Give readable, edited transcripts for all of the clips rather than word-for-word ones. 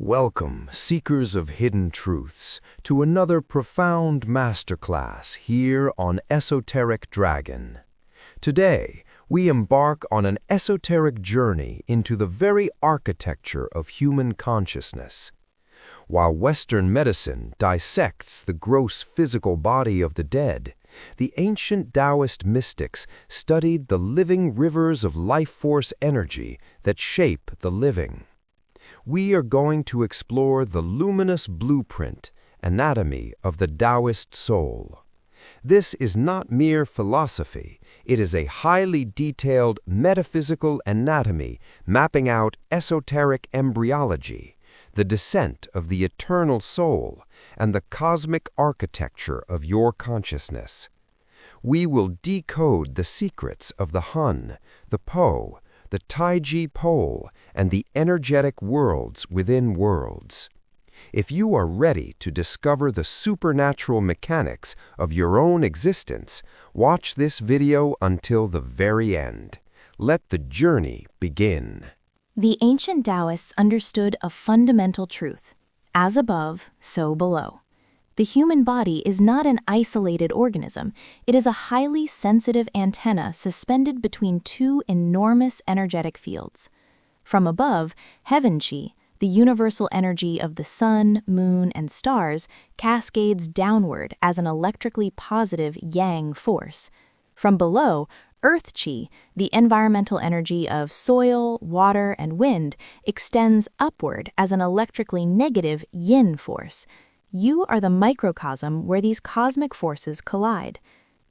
Welcome, seekers of hidden truths, to another profound masterclass here on Esoteric Dragon. Today, we embark on an esoteric journey into the very architecture of human consciousness. While Western medicine dissects the gross physical body of the dead, the ancient Daoist mystics studied the living rivers of life force energy that shape the living. We are going to explore the Luminous Blueprint, anatomy of the Daoist soul. This is not mere philosophy, it is a highly detailed metaphysical anatomy mapping out esoteric embryology, the descent of the eternal soul, and the cosmic architecture of your consciousness. We will decode the secrets of the Hun, the Po, the Taiji pole, and the energetic worlds within worlds. If you are ready to discover the supernatural mechanics of your own existence, watch this video until the very end. Let the journey begin. The ancient Taoists understood a fundamental truth: as above, so below. The human body is not an isolated organism. It is a highly sensitive antenna suspended between two enormous energetic fields. From above, heaven Qi, the universal energy of the sun, moon, and stars, cascades downward as an electrically positive yang force. From below, earth Qi, the environmental energy of soil, water, and wind, extends upward as an electrically negative yin force. You are the microcosm where these cosmic forces collide.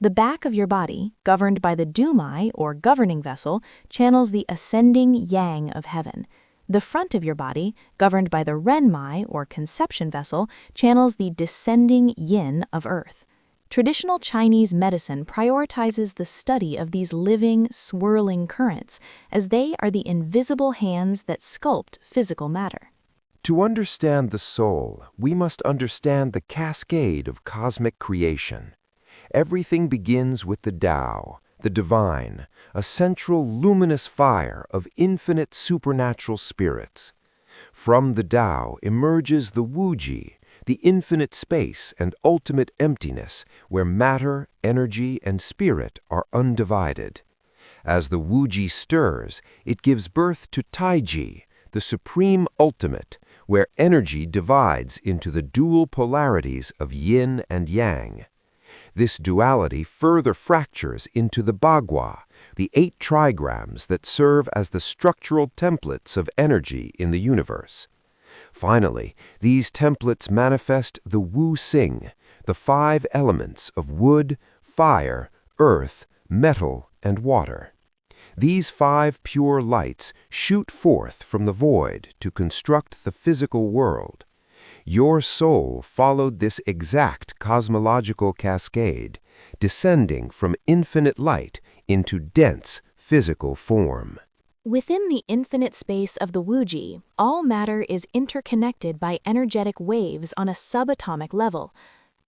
The back of your body, governed by the Dumai, or governing vessel, channels the ascending yang of heaven. The front of your body, governed by the Renmai, or conception vessel, channels the descending yin of earth. Traditional Chinese medicine prioritizes the study of these living, swirling currents, as they are the invisible hands that sculpt physical matter. To understand the soul, we must understand the cascade of cosmic creation. Everything begins with the Tao, the divine, a central luminous fire of infinite supernatural spirits. From the Tao emerges the Wuji, the infinite space and ultimate emptiness, where matter, energy, and spirit are undivided. As the Wuji stirs, it gives birth to Taiji, the supreme ultimate, where energy divides into the dual polarities of yin and yang. This duality further fractures into the Bagua, the 8 trigrams that serve as the structural templates of energy in the universe. Finally, these templates manifest the Wu Xing, the 5 elements of wood, fire, earth, metal, and water. These 5 pure lights shoot forth from the void to construct the physical world. Your soul followed this exact cosmological cascade, descending from infinite light into dense physical form. Within the infinite space of the Wuji, all matter is interconnected by energetic waves on a subatomic level.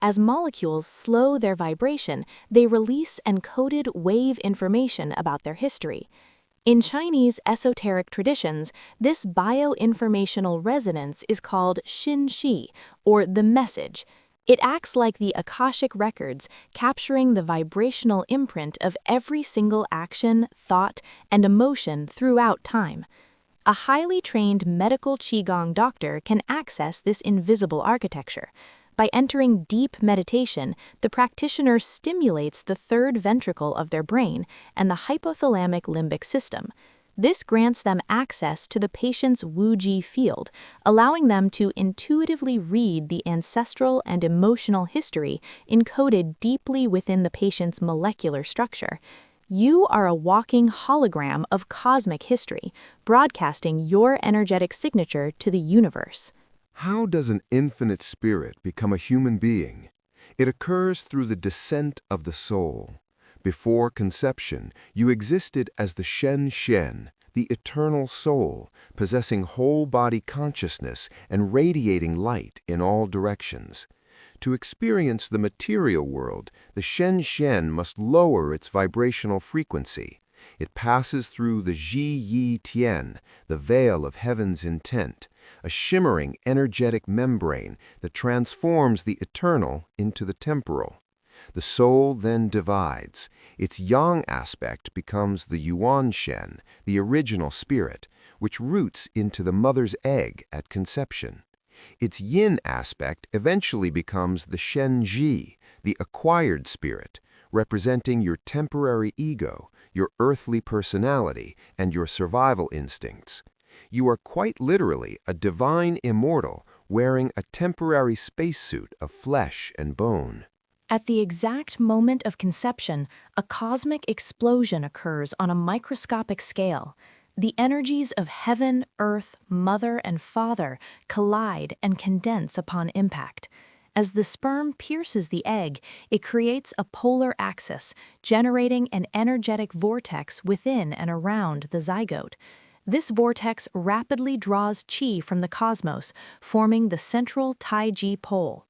As molecules slow their vibration, they release encoded wave information about their history. In Chinese esoteric traditions, this bioinformational resonance is called Xin Shi, or the message. It acts like the Akashic records, capturing the vibrational imprint of every single action, thought, and emotion throughout time. A highly trained medical Qigong doctor can access this invisible architecture. By entering deep meditation, the practitioner stimulates the third ventricle of their brain and the hypothalamic limbic system. This grants them access to the patient's Wuji field, allowing them to intuitively read the ancestral and emotional history encoded deeply within the patient's molecular structure. You are a walking hologram of cosmic history, broadcasting your energetic signature to the universe. How does an infinite spirit become a human being? It occurs through the descent of the soul. Before conception, you existed as the Shen, the eternal soul, possessing whole-body consciousness and radiating light in all directions. To experience the material world, the Shen must lower its vibrational frequency. It passes through the Ji Yi Tian, the veil of heaven's intent, a shimmering, energetic membrane that transforms the eternal into the temporal. The soul then divides. Its yang aspect becomes the yuan shen, the original spirit, which roots into the mother's egg at conception. Its yin aspect eventually becomes the shen ji, the acquired spirit, representing your temporary ego, your earthly personality, and your survival instincts. You are quite literally a divine immortal wearing a temporary spacesuit of flesh and bone. At the exact moment of conception, a cosmic explosion occurs on a microscopic scale. The energies of heaven, earth, mother, and father collide and condense upon impact. As the sperm pierces the egg, it creates a polar axis, generating an energetic vortex within and around the zygote. This vortex rapidly draws qi from the cosmos, forming the central Taiji pole.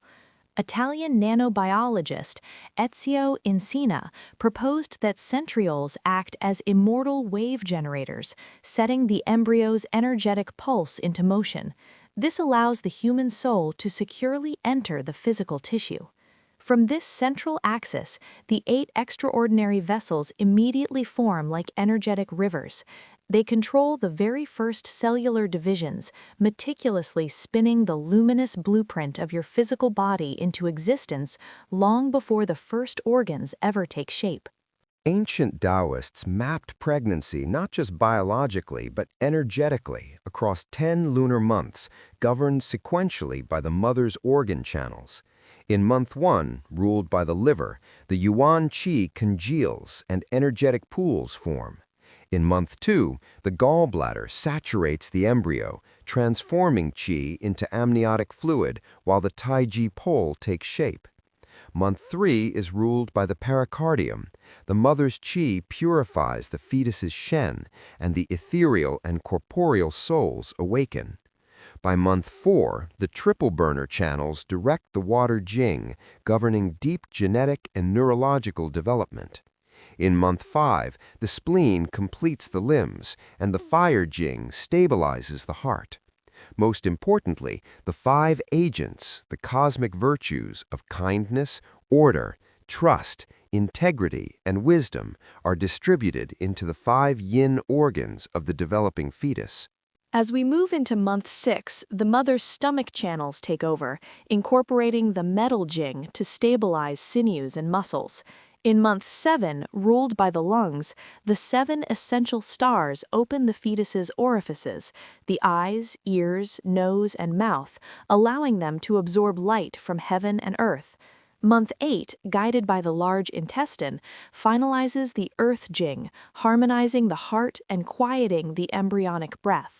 Italian nanobiologist Ezio Encina proposed that centrioles act as immortal wave generators, setting the embryo's energetic pulse into motion. This allows the human soul to securely enter the physical tissue. From this central axis, the 8 extraordinary vessels immediately form like energetic rivers. They control the very first cellular divisions, meticulously spinning the luminous blueprint of your physical body into existence long before the first organs ever take shape. Ancient Taoists mapped pregnancy not just biologically but energetically across 10 lunar months, governed sequentially by the mother's organ channels. In month 1, ruled by the liver, the yuan qi congeals and energetic pools form. In month 2, the gallbladder saturates the embryo, transforming qi into amniotic fluid while the Taiji pole takes shape. Month 3 is ruled by the pericardium. The mother's qi purifies the fetus's shen, and the ethereal and corporeal souls awaken. By month 4, the triple burner channels direct the water jing, governing deep genetic and neurological development. In month 5, the spleen completes the limbs, and the fire jing stabilizes the heart. Most importantly, the 5 agents, the cosmic virtues of kindness, order, trust, integrity, and wisdom, are distributed into the 5 yin organs of the developing fetus. As we move into month 6, the mother's stomach channels take over, incorporating the metal jing to stabilize sinews and muscles. In month 7, ruled by the lungs, the 7 essential stars open the fetus's orifices, the eyes, ears, nose, and mouth, allowing them to absorb light from heaven and earth. Month 8, guided by the large intestine, finalizes the earth jing, harmonizing the heart and quieting the embryonic breath.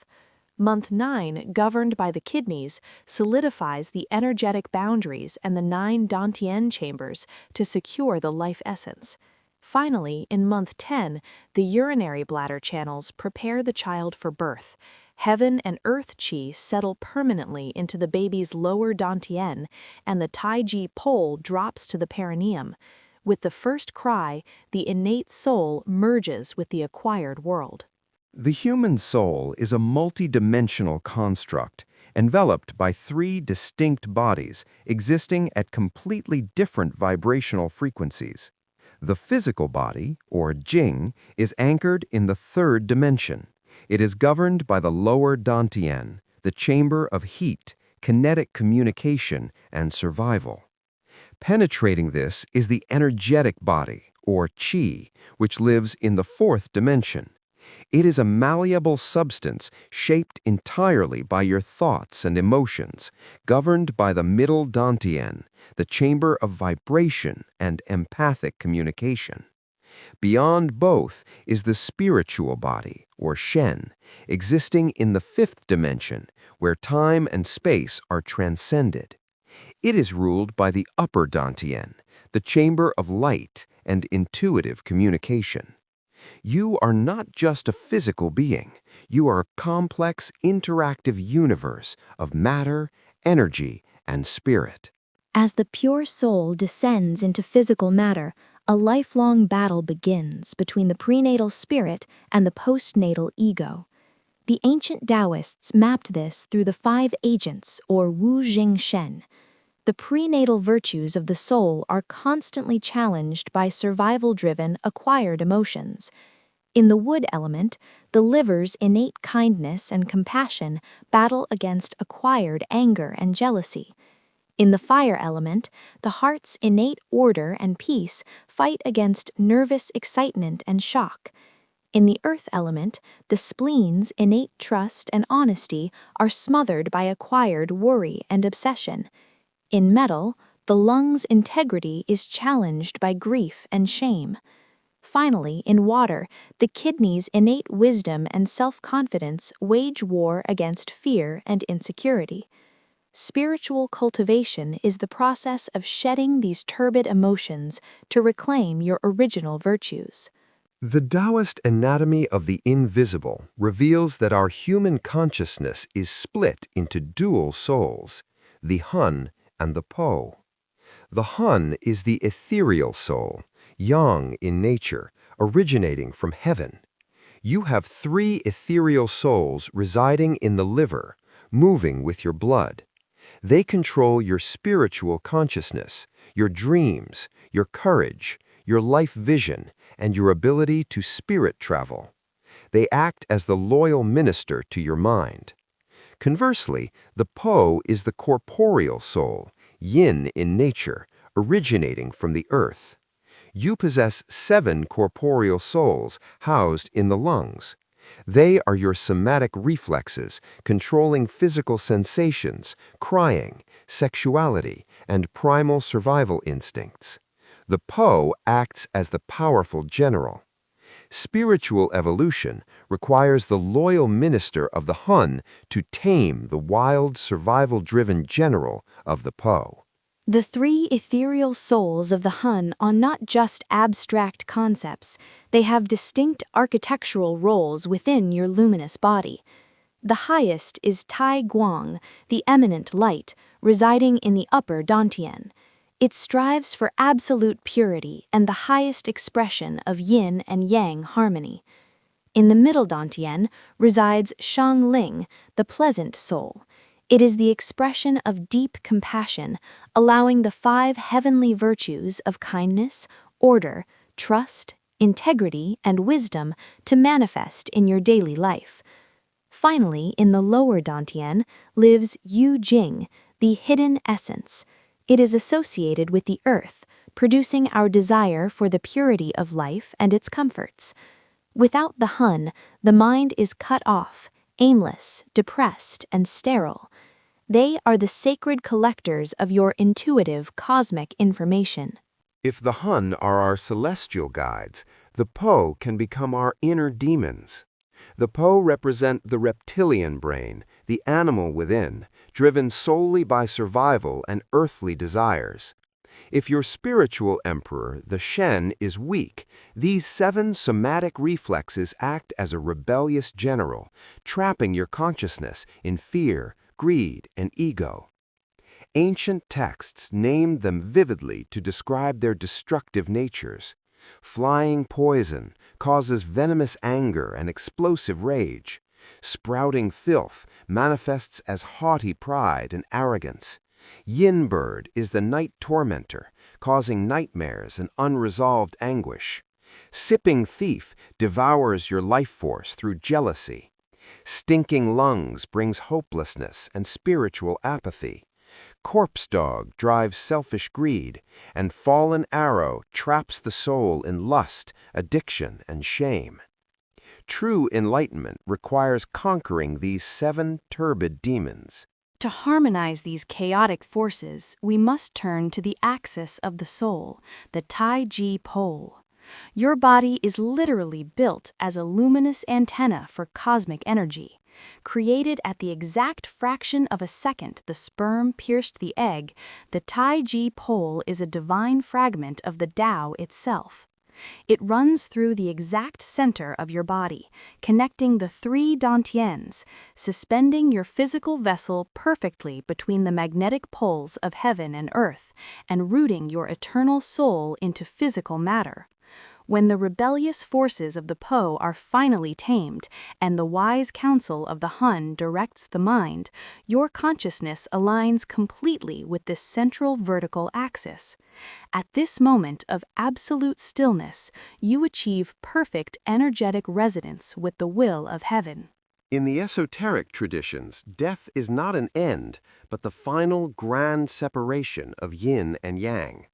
Month 9, governed by the kidneys, solidifies the energetic boundaries and the 9 Dantian chambers to secure the life essence. Finally, in month 10, the urinary bladder channels prepare the child for birth. Heaven and earth qi settle permanently into the baby's lower Dantian, and the Taiji pole drops to the perineum. With the first cry, the innate soul merges with the acquired world. The human soul is a multidimensional construct, enveloped by 3 distinct bodies existing at completely different vibrational frequencies. The physical body, or jing, is anchored in the 3rd dimension. It is governed by the lower Dantian, the chamber of heat, kinetic communication, and survival. Penetrating this is the energetic body, or qi, which lives in the 4th dimension. It is a malleable substance shaped entirely by your thoughts and emotions, governed by the middle Dantian, the chamber of vibration and empathic communication. Beyond both is the spiritual body, or shen, existing in the 5th dimension, where time and space are transcended. It is ruled by the upper Dantian, the chamber of light and intuitive communication. You are not just a physical being. You are a complex, interactive universe of matter, energy, and spirit. As the pure soul descends into physical matter, a lifelong battle begins between the prenatal spirit and the postnatal ego. The ancient Daoists mapped this through the 5 agents, or Wu Jing Shen. The prenatal virtues of the soul are constantly challenged by survival-driven, acquired emotions. In the wood element, the liver's innate kindness and compassion battle against acquired anger and jealousy. In the fire element, the heart's innate order and peace fight against nervous excitement and shock. In the earth element, the spleen's innate trust and honesty are smothered by acquired worry and obsession. In metal, the lung's integrity is challenged by grief and shame. Finally, in water, the kidney's innate wisdom and self-confidence wage war against fear and insecurity. Spiritual cultivation is the process of shedding these turbid emotions to reclaim your original virtues. The Taoist anatomy of the invisible reveals that our human consciousness is split into dual souls, the Hun and the Po. The Hun is the ethereal soul, yang in nature, originating from heaven. You have 3 ethereal souls residing in the liver, moving with your blood. They control your spiritual consciousness, your dreams, your courage, your life vision, and your ability to spirit travel. They act as the loyal minister to your mind. Conversely, the Po is the corporeal soul, yin in nature, originating from the earth. You possess 7 corporeal souls housed in the lungs. They are your somatic reflexes, controlling physical sensations, crying, sexuality, and primal survival instincts. The Po acts as the powerful general. Spiritual evolution requires the loyal minister of the Hun to tame the wild, survival-driven general of the Po. The 3 ethereal souls of the Hun are not just abstract concepts, they have distinct architectural roles within your luminous body. The highest is Tai Guang, the eminent light, residing in the upper Dantian. It strives for absolute purity and the highest expression of yin and yang harmony. In the middle Dantian resides Shang Ling, the pleasant soul. It is the expression of deep compassion, allowing the 5 heavenly virtues of kindness, order, trust, integrity, and wisdom to manifest in your daily life. Finally, in the lower Dantian lives Yu Jing, the hidden essence. It is associated with the earth, producing our desire for the purity of life and its comforts. Without the Hun, the mind is cut off, aimless, depressed, and sterile. They are the sacred collectors of your intuitive cosmic information. If the Hun are our celestial guides, the Po can become our inner demons. The Po represent the reptilian brain, the animal within, driven solely by survival and earthly desires. If your spiritual emperor, the Shen, is weak, these 7 somatic reflexes act as a rebellious general, trapping your consciousness in fear, greed, and ego. Ancient texts named them vividly to describe their destructive natures. Flying poison causes venomous anger and explosive rage. Sprouting filth manifests as haughty pride and arrogance. Yin bird is the night tormentor, causing nightmares and unresolved anguish. Sipping thief devours your life force through jealousy. Stinking lungs brings hopelessness and spiritual apathy. Corpse dog drives selfish greed, and fallen arrow traps the soul in lust, addiction, and shame. True enlightenment requires conquering these 7 turbid demons. To harmonize these chaotic forces, we must turn to the axis of the soul, the Taiji pole. Your body is literally built as a luminous antenna for cosmic energy. Created at the exact fraction of a second the sperm pierced the egg, the Taiji pole is a divine fragment of the Tao itself. It runs through the exact center of your body, connecting the 3 Dantians, suspending your physical vessel perfectly between the magnetic poles of heaven and earth, and rooting your eternal soul into physical matter. When the rebellious forces of the Po are finally tamed, and the wise counsel of the Hun directs the mind, your consciousness aligns completely with this central vertical axis. At this moment of absolute stillness, you achieve perfect energetic resonance with the will of heaven. In the esoteric traditions, death is not an end, but the final grand separation of yin and yang.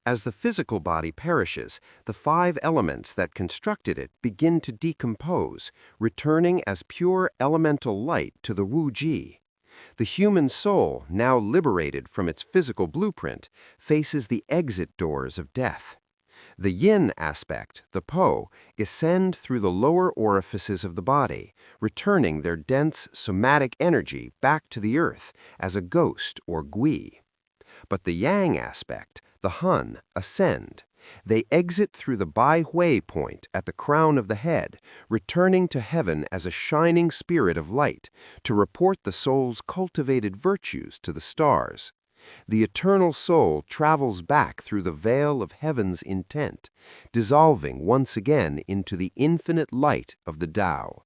As the physical body perishes, the 5 elements that constructed it begin to decompose, returning as pure elemental light to the Wu Ji. The human soul, now liberated from its physical blueprint, faces the exit doors of death. The yin aspect, the Po, ascend through the lower orifices of the body, returning their dense somatic energy back to the earth as a ghost or gui. But the yang aspect, the Hun, ascend. They exit through the Bai Hui point at the crown of the head, returning to heaven as a shining spirit of light to report the soul's cultivated virtues to the stars. The eternal soul travels back through the veil of heaven's intent, dissolving once again into the infinite light of the Tao.